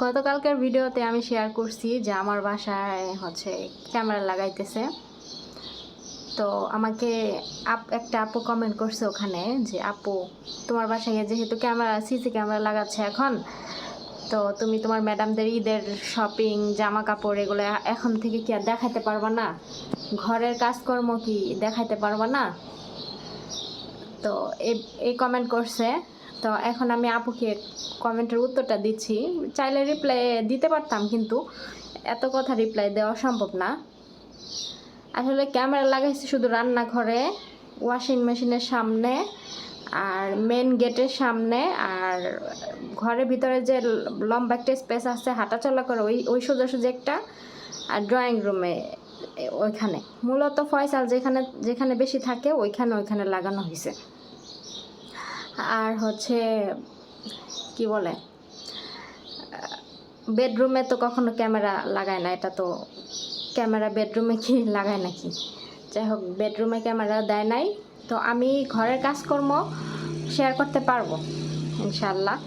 গতকালকের ভিডিওতে আমি শেয়ার করছি যে আমার বাসায় হচ্ছে ক্যামেরা লাগাইতেছে। তো আমাকে একটা আপু কমেন্ট করছে ওখানে যে আপু তোমার বাসায় যেহেতু সিসি ক্যামেরা লাগাচ্ছে এখন, তো তুমি তোমার ম্যাডামদের ঈদের শপিং জামা কাপড় এগুলো এখন থেকে কি আর দেখাতে পারবা না? ঘরের কাজকর্ম কি দেখাইতে পারবা না? তো এই কমেন্ট করছে। তো এখন আমি আপুকে কমেন্টের উত্তরটা দিচ্ছি। চাইলে রিপ্লাই দিতে পারতাম, কিন্তু এত কথা রিপ্লাই দেওয়া সম্ভব না। আসলে ক্যামেরা লাগাইছি শুধু রান্নাঘরে, ওয়াশিং মেশিনের সামনে, আর মেন গেটের সামনে, আর ঘরের ভিতরে যে লম্বা একটা স্পেস আছে হাঁটাচলা করে ওই সোজাসুজি একটা, আর ড্রয়িং রুমে ওইখানে মূলত ফয়সাল যেখানে যেখানে বেশি থাকে ওইখানে লাগানো হয়েছে। আর হচ্ছে কি বলে, বেডরুমে তো কখনো ক্যামেরা লাগায় না, এটা তো ক্যামেরা বেডরুমে কি লাগায় নাকি? যাই হোক, বেডরুমে ক্যামেরা দেয় নাই। তো আমি ঘরের কাজকর্ম শেয়ার করতে পারবো ইনশাল্লাহ।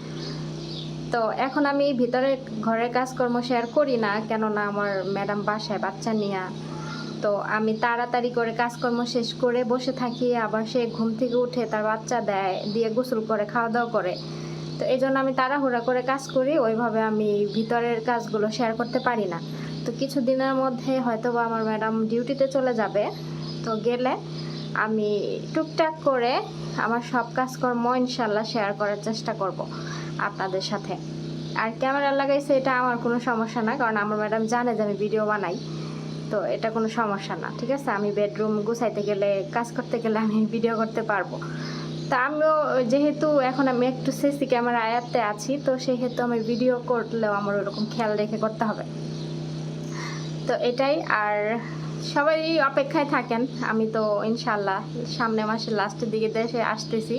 তো এখন আমি ভিতরে ঘরের কাজকর্ম শেয়ার করি না, কেননা আমার ম্যাডাম বাসায় বাচ্চা নিয়ে। তো আমি তাড়াতাড়ি করে কাজকর্ম শেষ করে বসে থাকি, আবার সে ঘুম থেকে উঠে তার বাচ্চা দিয়ে গোসল করে খাওয়া দাওয়া করে। তো এই জন্য আমি তাড়াহুড়া করে কাজ করি, ওইভাবে আমি ভিতরের কাজগুলো শেয়ার করতে পারি না। তো কিছু দিনের মধ্যে হয়তো বা আমার ম্যাডাম ডিউটিতে চলে যাবে, তো গেলে আমি টুকটাক করে আমার সব কাজকর্ম ইনশাল্লাহ শেয়ার করার চেষ্টা করব আপনাদের সাথে। আর ক্যামেরা লাগাইছে এটা আমার কোনো সমস্যা না, কারণ আমার ম্যাডাম জানে যে আমি ভিডিও বানাই, তো এটা কোনো সমস্যা না। ঠিক আছে, আমি বেডরুম গুছাইতে গেলে কাজ করতে গেলে আমি ভিডিও করতে পারবো। তা আমিও যেহেতু এখন আমি একটু সিসি ক্যামেরা আয়াত্তে আছি, তো সেহেতু আমি ভিডিও করলেও আমার ওরকম খেয়াল রেখে করতে হবে। তো এটাই। আর সবাই অপেক্ষায় থাকেন, আমি তো ইনশাল্লাহ সামনে মাসের লাস্টের দিকে দেশে আসতেছি।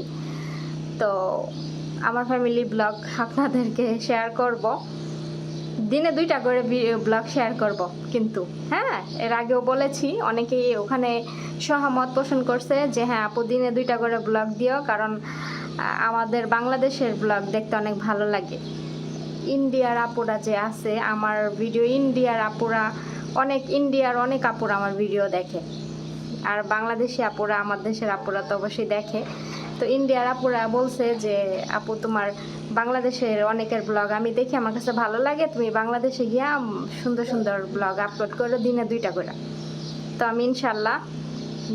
তো আমার ফ্যামিলি ব্লগ আপনাদেরকে শেয়ার করব, দিনে 2টা করে ব্লগ শেয়ার করব। কিন্তু হ্যাঁ, এর আগেও বলেছি, অনেকেই ওখানে সহমত পোষণ করছে যে হ্যাঁ আপু দিনে 2টা করে ব্লগ দিও, কারণ আমাদের বাংলাদেশের ব্লগ দেখতে অনেক ভালো লাগে। ইন্ডিয়ার আপুরা যে আছে আমার ভিডিও, ইন্ডিয়ার অনেক আপুরা আমার ভিডিও দেখে, আর বাংলাদেশি আপুরা আমার দেশের আপুরা তো অবশ্যই দেখে। তো ইন্ডিয়ার আপুরা বলছে যে আপু তোমার বাংলাদেশের অনেকের ব্লগ আমি দেখি, আমার কাছে ভালো লাগে, তুমি বাংলাদেশে গিয়া সুন্দর সুন্দর ব্লগ আপলোড করো দিনে 2টা করে। তো আমি ইনশাল্লাহ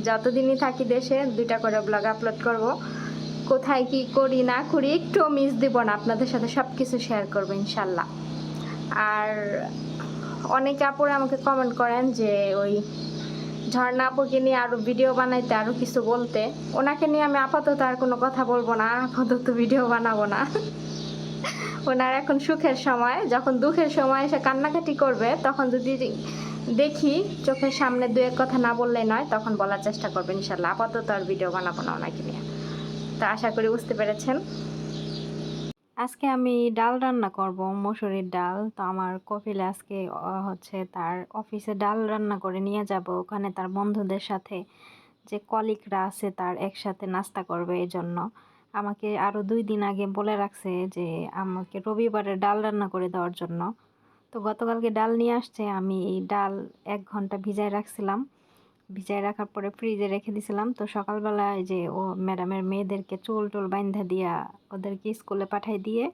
যতদিনই থাকি দেশে 2টা করে ব্লগ আপলোড করব। কোথায় কি করি না করি একটু মিস দিব না, আপনাদের সাথে সব কিছু শেয়ার করবো ইনশাল্লাহ। আর অনেকে আপুরা আমাকে কমেন্ট করেন যে ওই ঝর্ণা আপুকে নিয়ে আরও ভিডিও বানাইতে, আরও কিছু বলতে। ওনাকে নিয়ে আমি আপাতত আর কোনো কথা বলবো না, আপাতত ভিডিও বানাবো না। ওনার এখন সুখের সময়, যখন দুঃখের সময় এসে কান্নাকাটি করবে তখন যদি দেখি চোখের সামনে 2-1 কথা না বললেই নয়, তখন বলার চেষ্টা করবে ইনশাল্লাহ। আপাতত আর ভিডিও বানাবো না ওনাকে নিয়ে। তো আশা করি বুঝতে পেরেছেন। আজকে আমি ডাল রান্না করব, মসুরির ডাল। তো আমার কপিল আজকে হচ্ছে তার অফিসে ডাল রান্না করে নিয়ে যাব, ওখানে তার বন্ধুদের সাথে যে কলিগরা আছে তার একসাথে নাস্তা করবে। এই জন্য আমাকে আরও 2 দিন আগে বলে রাখছে যে আমাকে রবিবারে ডাল রান্না করে দেওয়ার জন্য। তো গতকালকে ডাল নিয়ে আসছে, আমি এই ডাল 1 ঘন্টা ভিজায় রাখছিলাম। ভিজায় রাখার পরে ফ্রিজে রেখে দিয়েছিলাম। তো সকালবেলায় যে ও ম্যাডামের মেয়েদেরকে চুল টুল বাইন্ধা দিয়া ওদেরকে স্কুলে পাঠাই দিয়ে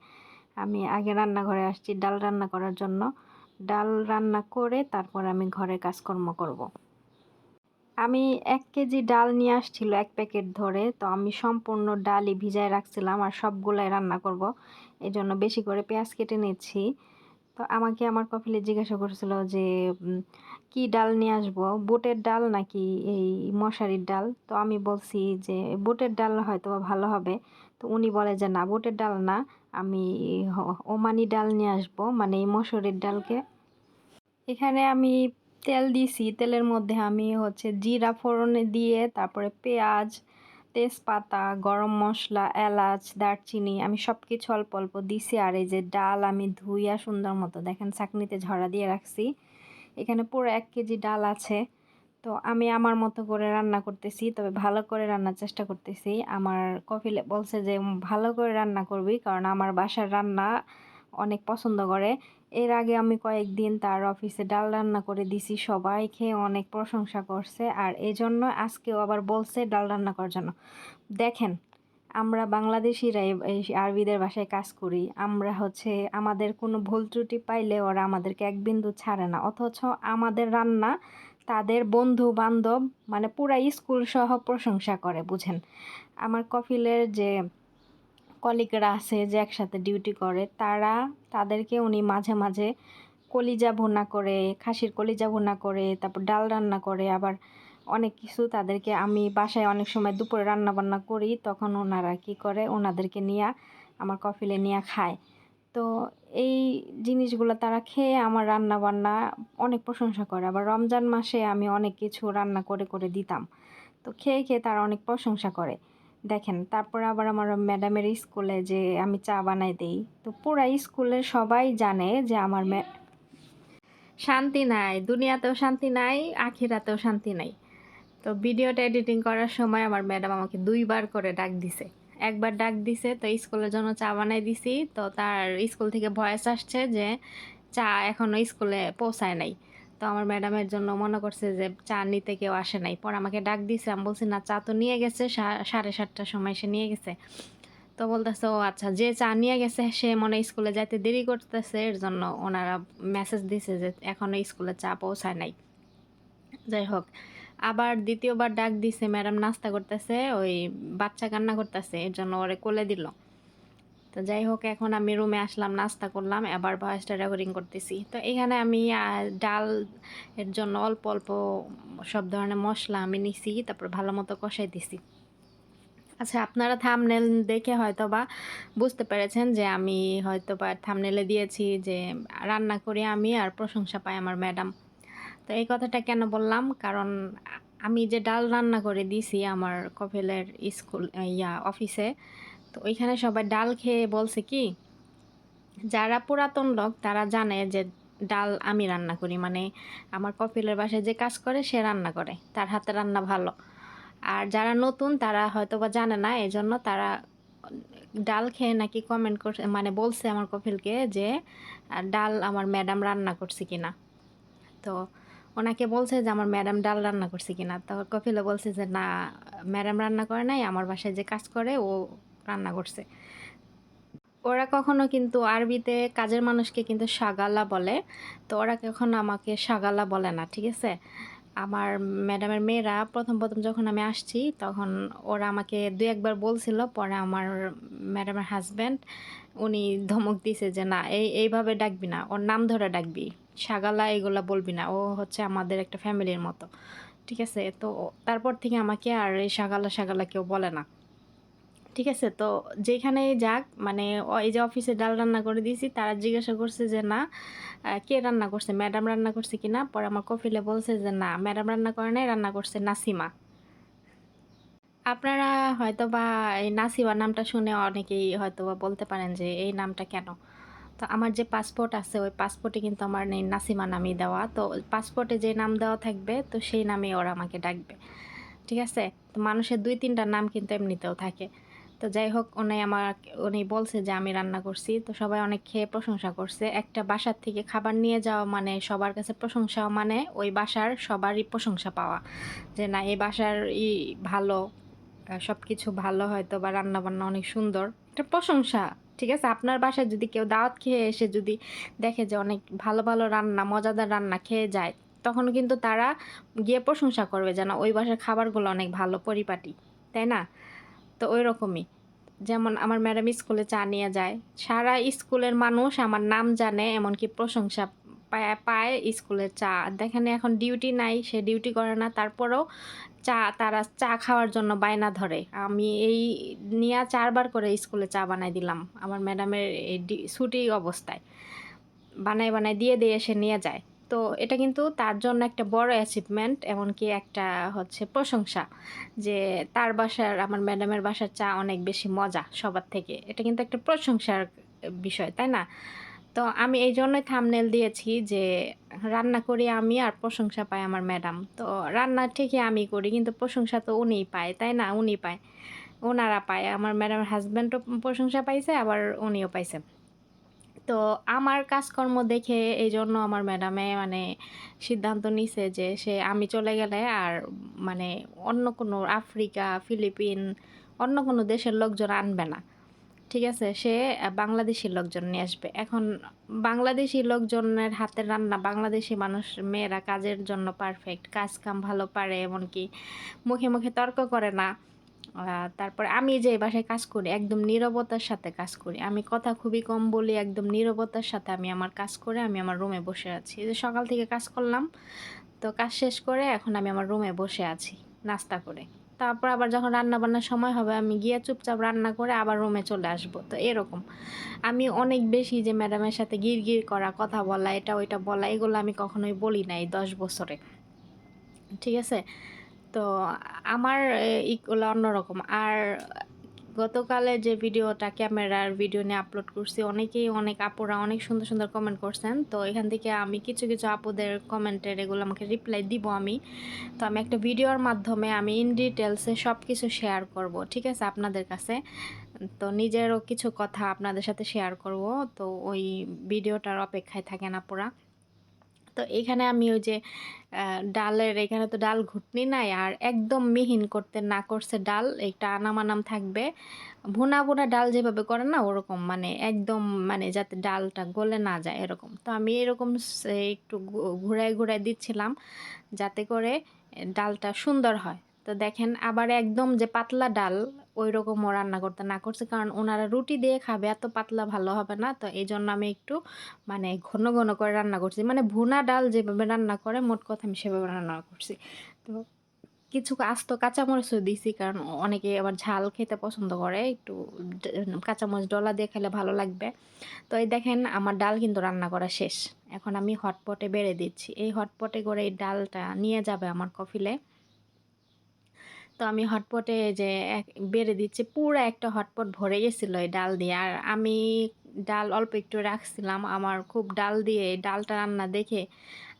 আমি আগে রান্নাঘরে আসছি ডাল রান্না করার জন্য। ডাল রান্না করে তারপর আমি ঘরে কাজকর্ম করব। আমি 1 কেজি ডাল নিয়ে আসছিল 1 প্যাকেট ধরে, তো আমি সম্পূর্ণ ডালই ভিজায় রাখছিলাম আর সবগুলাই রান্না করব, এই জন্য বেশি করে পেঁয়াজ কেটে নিচ্ছি। তো আমাকে আমার কপিলে জিজ্ঞাসা করছিল যে কি ডাল নিয়ে আসবো, বুটের ডাল নাকি এই মশারির ডাল? তো আমি বলছি যে বুটের ডাল হয়তো ভালো হবে। তো উনি বলে যে না, বুটের ডাল না, আমি ওমানি ডাল নিয়ে আসবো, মানে এই মসুরির ডালকে। এখানে আমি তেল দিছি, তেলের মধ্যে আমি হচ্ছে জিরা ফোড়নে দিয়ে তারপরে পেঁয়াজ, তেজপাতা, গরম মশলা, এলাচ, দারচিনি আমি সব কিছু অল্প অল্প দিছি। আর এই যে ডাল আমি ধুইয়া সুন্দর মতো দেখেন ছাঁকনিতে ঝরা দিয়ে রাখছি। এখানে পুরো 1 কেজি ডাল আছে। তো আমি আমার মতো করে রান্না করতেছি, তবে ভালো করে রান্নার চেষ্টা করতেছি। আমার কফিলে বলছে যে ভালো করে রান্না করবি, কারণ আমার বাসার রান্না অনেক পছন্দ করে। এর আগে আমি কয়েকদিন তার অফিসে ডাল রান্না করে দিছি, সবাই খেয়ে অনেক প্রশংসা করছে, আর এই জন্য আজকেও আবার বলছে ডাল রান্না করার জন্য। দেখেন, আমরা বাংলাদেশিরা এই আরবিদের বাসায় কাজ করি, আমরা হচ্ছে আমাদের কোনো ভুল ত্রুটি পাইলে ওরা আমাদেরকে এক বিন্দু ছাড়ে না, অথচ আমাদের রান্না তাদের বন্ধু বান্ধব মানে পুরা স্কুল সহ প্রশংসা করে, বুঝেন। আমার কফিলের যে কলিগরা আছে যে একসাথে ডিউটি করে, তাদেরকে উনি মাঝে মাঝে কলিজা ভুনা করে, খাসির কলিজা ভুনা করে, তারপর ডাল রান্না করে, আবার অনেক কিছু তাদেরকে আমি বাসায় অনেক সময় দুপুরে রান্না বান্না করি, তখন ওনারা কি করে ওনাদেরকে নিয়ে আমার কফিলে নিয়ে খায়। তো এই জিনিসগুলো তারা খেয়ে আমার রান্না বান্না অনেক প্রশংসা করে। আবার রমজান মাসে আমি অনেক কিছু রান্না করে করে দিতাম, তো খেয়ে খেয়ে তারা অনেক প্রশংসা করে। দেখেন, তারপরে আবার আমার ম্যাডামের স্কুলে যে আমি চা বানাই দিই, তো পুরা স্কুলের সবাই জানে যে আমার শান্তি নাই, দুনিয়াতেও শান্তি নাই, আখিরাতেও শান্তি নাই। তো ভিডিওটা এডিটিং করার সময় আমার ম্যাডাম আমাকে 2বার করে ডাক দিছে। একবার ডাক দিছে তো স্কুলের জন্য চা বানাই দিছি, তো তার স্কুল থেকে ভয়েস আসছে যে চা এখনও স্কুলে পৌঁছায় নাই। তো আমার ম্যাডামের জন্য মনে করছে যে চা নিতে কেউ আসে নাই, পর আমাকে ডাক দিছে। আমি বলছি না, চা তো নিয়ে গেছে, 7:30টার সময় সে নিয়ে গেছে। তো বলতেছে ও আচ্ছা, যে চা নিয়ে গেছে সে মনে স্কুলে যাইতে দেরি করতেছে, এর জন্য ওনারা মেসেজ দিছে যে এখনও স্কুলে চা পৌঁছায় নাই। যাই হোক, আবার দ্বিতীয়বার ডাক দিছে, ম্যাডাম নাস্তা করতেছে, ওই বাচ্চা কান্না করতেছে, এর জন্য ওরে কোলে দিল। তো যাই হোক, এখন আমি রুমে আসলাম, নাস্তা করলাম, আবার ভয়েসটা রেকর্ডিং করতেছি। তো এখানে আমি ডাল এর জন্য অল্প অল্প সব ধরনের মশলা আমি নিছি, তারপর ভালো মতো কষাই দিছি। আচ্ছা, আপনারা থাম্বনেল দেখে হয়তোবা বুঝতে পেরেছেন যে আমি হয়তোবা থাম্বনেলে দিয়েছি যে রান্না করি আমি আর প্রশংসা পাই আমার ম্যাডাম। তো এই কথাটা কেন বললাম, কারণ আমি যে ডাল রান্না করে দিছি আমার কফিলের স্কুল অফিসে, তো ওইখানে সবাই ডাল খেয়ে বলছে কি, যারা পুরাতন লোক তারা জানে যে ডাল আমি রান্না করি, মানে আমার কফিলের বাসায় যে কাজ করে সে রান্না করে, তার হাতে রান্না ভালো। আর যারা নতুন তারা হয়তো বা জানে না, এই জন্য তারা ডাল খেয়ে নাকি কমেন্ট করছে, মানে বলছে আমার কফিলকে যে ডাল আমার ম্যাডাম রান্না করছে কিনা। তো ওনাকে বলছে যে আমার ম্যাডাম ডাল রান্না করছে কিনা, তো কফিলে বলছে যে না, ম্যাডাম রান্না করে নাই, আমার বাসায় যে কাজ করে ও রান্না করছে। ওরা কখনো কিন্তু আরবিতে কাজের মানুষকে কিন্তু শাগালা বলে, তো ওরা কখনো আমাকে শাগালা বলে না, ঠিক আছে। আমার ম্যাডামের মেয়েরা প্রথম প্রথম যখন আমি আসছি তখন ওরা আমাকে 2-1বার বলছিল, পরে আমার ম্যাডামের হাজব্যান্ড উনি ধমক দিছে যে না, এইভাবে ডাকবি না, ওর নাম ধরে ডাকবি, শাগালা এগুলা বলবি না, ও হচ্ছে আমাদের একটা ফ্যামিলির মতো, ঠিক আছে। তো তারপর থেকে আমাকে আর এই শাগালা শাগালা কেউ বলে না, ঠিক আছে। তো যেখানেই যাক, মানে এই যে অফিসে ডাল রান্না করে দিয়েছি, তারা জিজ্ঞাসা করছে যে না, কে রান্না করছে, ম্যাডাম রান্না করছে কিনা। পরে আমার কফিলে বলছে যে না, ম্যাডাম রান্না করে নাই, রান্না করছে নাসিমা। আপনারা হয়তোবা এই নাসিমা নামটা শুনে অনেকেই হয়তোবা বলতে পারেন যে এই নামটা কেন। তো আমার যে পাসপোর্ট আছে ওই পাসপোর্টে কিন্তু আমার এই নাসিমা নামই দেওয়া, তো পাসপোর্টে যে নাম দেওয়া থাকবে তো সেই নামেই ওরা আমাকে ডাকবে, ঠিক আছে। তো মানুষের 2-3টা নাম কিন্তু এমনিতেও থাকে। তো যাই হোক, উনি বলছে যে আমি রান্না করছি, তো সবাই অনেক খেয়ে প্রশংসা করছে। একটা বাসার থেকে খাবার নিয়ে যাওয়া মানে সবার কাছে প্রশংসা, মানে ওই বাসার সবারই প্রশংসা পাওয়া, যে না এই বাসার ভালো, সব কিছু ভালো, হয়তো বা রান্না বান্না অনেক সুন্দর, একটা প্রশংসা, ঠিক আছে। আপনার বাসায় যদি কেউ দাওয়াত খেয়ে এসে যদি দেখে যে অনেক ভালো ভালো রান্না, মজাদার রান্না খেয়ে যায়, তখন কিন্তু তারা গিয়ে প্রশংসা করবে যেন ওই বাসার খাবারগুলো অনেক ভালো পরিপাটি, তাই না। তো ওই রকমই, যেমন আমার ম্যাডাম স্কুলে চা নিয়ে যায়, সারা স্কুলের মানুষ আমার নাম জানে, এমনকি প্রশংসা পায় পায় স্কুলের চা। দেখেন, এখন ডিউটি নাই, সে ডিউটি করে না, তারপরেও তারা চা খাওয়ার জন্য বায়না ধরে। আমি এই নিয়ে 4বার করে স্কুলে চা বানাই দিলাম আমার ম্যাডামের এই ছুটি অবস্থায়, বানাই বানাই দিয়ে দিয়ে সে নিয়ে যায়। তো এটা কিন্তু তার জন্য একটা বড় অ্যাচিভমেন্ট, এমনকি একটা হচ্ছে প্রশংসা, যে তার বাসার, আমার ম্যাডামের বাসার চা অনেক বেশি মজা সবার থেকে। এটা কিন্তু একটা প্রশংসার বিষয়, তাই না। তো আমি এই জন্যই থাম্বনেল দিয়েছি যে রান্না করি আমি আর প্রশংসা পায় আমার ম্যাডাম। তো রান্না ঠিকই আমি করি, কিন্তু প্রশংসা তো উনিই পায়, তাই না, উনি পায়, ওনারা পায়, আমার ম্যাডামের হাজব্যান্ডও প্রশংসা পাইছে, আবার উনিও পাইছে। তো আমার কাজকর্ম দেখে এই জন্য আমার ম্যাডামে মানে সিদ্ধান্ত নিছে যে আমি চলে গেলে আর মানে অন্য কোনো আফ্রিকা, ফিলিপিন, অন্য কোনো দেশের লোকজন আনবে না। ঠিক আছে? সে বাংলাদেশী লোকজন নিয়ে আসবে। এখন বাংলাদেশী লোকজনের হাতের রান্না, বাংলাদেশী মানুষ মেয়েরা কাজের জন্য পারফেক্ট। কাজ-কাম ভালো পারে, এমনকি মুখে, মুখে তর্ক করে না। তারপরে আমি যে বাসায় কাজ করি একদম নীরবতার সাথে কাজ করি। আমি কথা খুবই কম বলি, একদম নীরবতার সাথে আমি আমার কাজ করে আমি আমার রুমে বসে আছি। এই যে সকাল থেকে কাজ করলাম, তো কাজ শেষ করে এখন আমি আমার রুমে বসে আছি নাস্তা করে। তারপর আবার যখন রান্না-বান্নার সময় হবে আমি গিয়ে চুপচাপ রান্না করে আবার রুমে চলে আসবো। তো এরকম। আমি অনেক বেশি যে ম্যাডামের সাথে গিরগির করা, কথা বলা, এটা ওইটা বলা, এগুলো আমি কখনোই বলি নাই 10 বছরে। ঠিক আছে? তো আমার ইগুলা অন্যরকম। আর গতকালে যে ভিডিওটা ক্যামেরার ভিডিও নিয়ে আপলোড করছি, অনেকেই অনেক আপুরা অনেক সুন্দর, সুন্দর কমেন্ট করছেন। তো এখান থেকে আমি কিছু, কিছু আপুদের কমেন্টের এগুলো আমাকে রিপ্লাই দিব আমি। তো আমি একটা ভিডিওর মাধ্যমে আমি ইন ডিটেইলসে সবকিছু শেয়ার করব। ঠিক আছে? আপনাদের কাছে। তো নিজেরও কিছু কথা আপনাদের সাথে শেয়ার করব। তো ওই ভিডিওটার অপেক্ষায় থাকেন আপুরা। তো এখানে আমি ওই যে ডালের এখানে তো ডাল ঘুটনি নাই, আর একদম মিহিন করতে না করছে ডাল, একটা আনাম-আনাম থাকবে। ভুনা, ভুনা ডাল যেভাবে করে না ওরকম, মানে একদম মানে যাতে ডালটা গলে না যায় এরকম। তো আমি এরকম একটু ঘুরায়, ঘুরায় দিচ্ছিলাম যাতে করে ডালটা সুন্দর হয়। তো দেখেন আবার একদম যে পাতলা ডাল ওইরকমও রান্না করতে না করছে, কারণ ওনারা রুটি দিয়ে খাবে, এত পাতলা ভালো হবে না। তো এইজন্য আমি একটু মানে ঘন, ঘন করে রান্না করছি। মানে ভুনা ডাল যেভাবে রান্না করে মোট কথা আমি সেভাবে রান্না করছি। তো কিছু আস্ত কাঁচামরিচও দিছি, কারণ অনেকে আবার ঝাল খেতে পছন্দ করে। একটু কাঁচামরিচ ডলা দিয়ে খেলে ভালো লাগবে। তো এই দেখেন আমার ডাল কিন্তু রান্না করা শেষ। এখন আমি হটপটে বেড়ে দিচ্ছি। এই হটপটে করে এই ডালটা নিয়ে যাবে আমার কফিলে। তো আমি হটপটে যে বেড়ে দিচ্ছি, পুরা একটা হটপট ভরে গেছিল এই ডাল দিয়ে। আর আমি ডাল অল্প একটু রাখছিলাম, আমার খুব ডাল দিয়ে এই ডালটা রান্না দেখে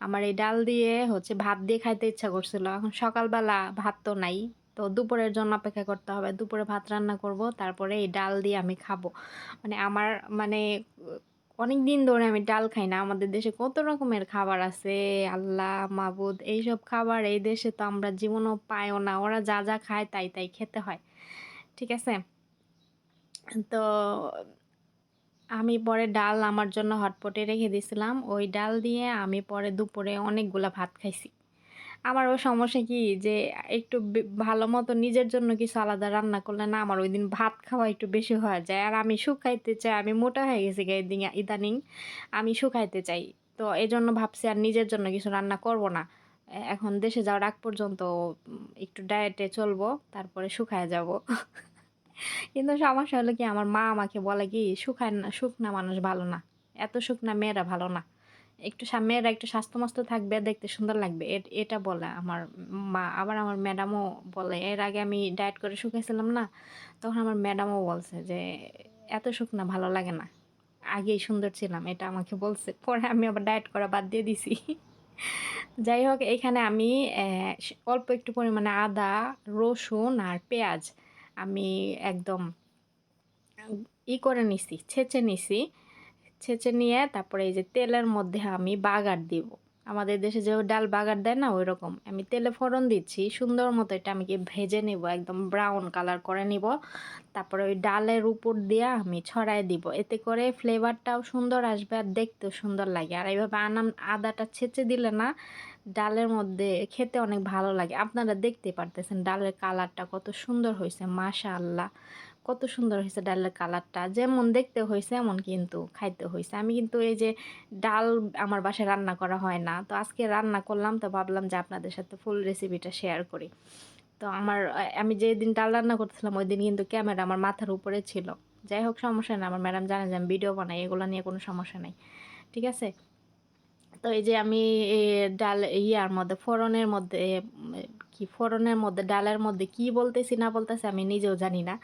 আমার এই ডাল দিয়ে হচ্ছে ভাত দিয়ে খাইতে ইচ্ছা করছিল। এখন সকালবেলা ভাত তো নাই, তো দুপুরের জন্য অপেক্ষা করতে হবে। দুপুরে ভাত রান্না করব, তারপরে এই ডাল দিয়ে আমি খাবো। মানে আমার মানে অনেক দিন ধরে আমি ডাল খাই না। আমাদের দেশে কত রকমের খাবার আছে, আল্লাহ মাবুদ! এইসব খাবার এই দেশে তো আমরা জীবনেও পাইও না। ওরা যা, যা খায় তাই, তাই খেতে হয়। ঠিক আছে? তো আমি পরে ডাল আমার জন্য হটপটে রেখে দিছিলাম। ওই ডাল দিয়ে আমি পরে দুপুরে অনেকগুলা ভাত খাইছি। আমারও সমস্যা কি যে একটু ভালো মতো নিজের জন্য কিছু আলাদা রান্না করলে না আমার ওইদিন ভাত খাওয়া একটু বেশি হয়ে যায়। আর আমি শুকাইতে চাই, আমি মোটা হয়ে গেছি ইদানিং। আমি শুকাইতে চাই। তো এজন্য ভাবছি আর নিজের জন্য কিছু রান্না করব না। এখন দেশে যাওয়ার আগ পর্যন্ত একটু ডায়েটে চলবো, তারপরে শুকায় যাব। কিন্তু সমস্যা হলো কি, আমার মা আমাকে বলে কি, শুকনা মানুষ ভালো না। এত শুকনা মেয়েরা ভালো না। একটু মেয়েরা একটু স্বাস্থ্য-মস্ত থাকবে, দেখতে সুন্দর লাগবে। এটা বলে আমার মা। আবার আমার ম্যাডামও বলে। এর আগে আমি ডায়েট করে শুকাইছিলাম না? তখন আমার ম্যাডামও বলছে যে, "এত শুকনা ভালো লাগে না। আগেই সুন্দর ছিলাম।" এটা আমাকে বলছে। পরে আমি আবার ডায়েট করা বাদ দিয়ে দিছি। যাই হোক, এখানে আমি অল্প একটু পরিমাণে আদা, রসুন আর পেঁয়াজ আমি একদম করে নিছি, ছেঁচে নিছি। ছেঁচে নিয়ে তারপরে এই যে তেলের মধ্যে আমি বাগার দিব। আমাদের দেশে যে ডাল বাগার দেয় না ওইরকম। আমি তেলে ফোড়ন দিচ্ছি। সুন্দর মতো এটা আমি ভেজে নিব, একদম ব্রাউন কালার করে নিব। তারপরে ওই ডালের উপর দিয়ে আমি ছড়ায় দিব। এতে করে ফ্লেভারটাও সুন্দর আসবে আর দেখতেও সুন্দর লাগে। আর এইভাবে আদাটা ছেঁচে দিলে না ডালের মধ্যে খেতে অনেক ভালো লাগে। আপনারা দেখতে পারতেছেন ডালের কালারটা কত সুন্দর হয়েছে, মাশাআল্লাহ। কত সুন্দর হয়েছে ডালের কালারটা, যেমন দেখতে হয়েছে এমন কিন্তু খাইতে হয়েছে। আমি কিন্তু এই যে ডাল আমার বাসায় রান্না করা হয় না, তো আজকে রান্না করলাম, তো ভাবলাম যে আপনাদের সাথে ফুল রেসিপিটা শেয়ার করি। তো আমি যেদিন ডাল রান্না করতেছিলাম ওই দিন কিন্তু ক্যামেরা আমার মাথার উপরে ছিল। যাই হোক, সমস্যা না, আমার ম্যাডাম জানে যে আমি ভিডিও বানাই, এগুলো নিয়ে কোনো সমস্যা নেই। ঠিক আছে? তো এই যে আমি ডাল ইয়ার মধ্যে ফোড়নের মধ্যে কি ফোড়নের মধ্যে ডালের মধ্যে কি বলতেছি না বলতেছি আমি নিজেও জানি না।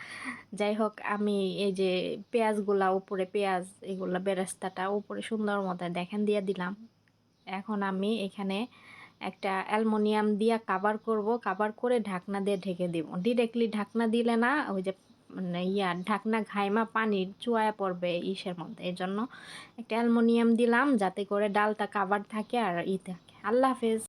যাই হোক, আমি এই যে পেঁয়াজগুলা উপরে, পেঁয়াজ এগুলা বেরেস্তাটা উপরে সুন্দর মতো দেখেন দিয়ে দিলাম। এখন আমি এখানে একটা অ্যালুমিনিয়াম দিয়া কাভার করব, কাভার করে ঢাকনা দিয়ে ঢেকে দিব। ডিরেক্টলি ঢাকনা দিলে না ওই যে মানে ঢাকনা ঘাইমা পানির চুয়ায় পড়বে ইসের মধ্যে, এর জন্য একটা অ্যালুমিনিয়াম দিলাম যাতে করে ডালটা কাভার থাকে আর থাকে। আল্লাহ হাফেজ।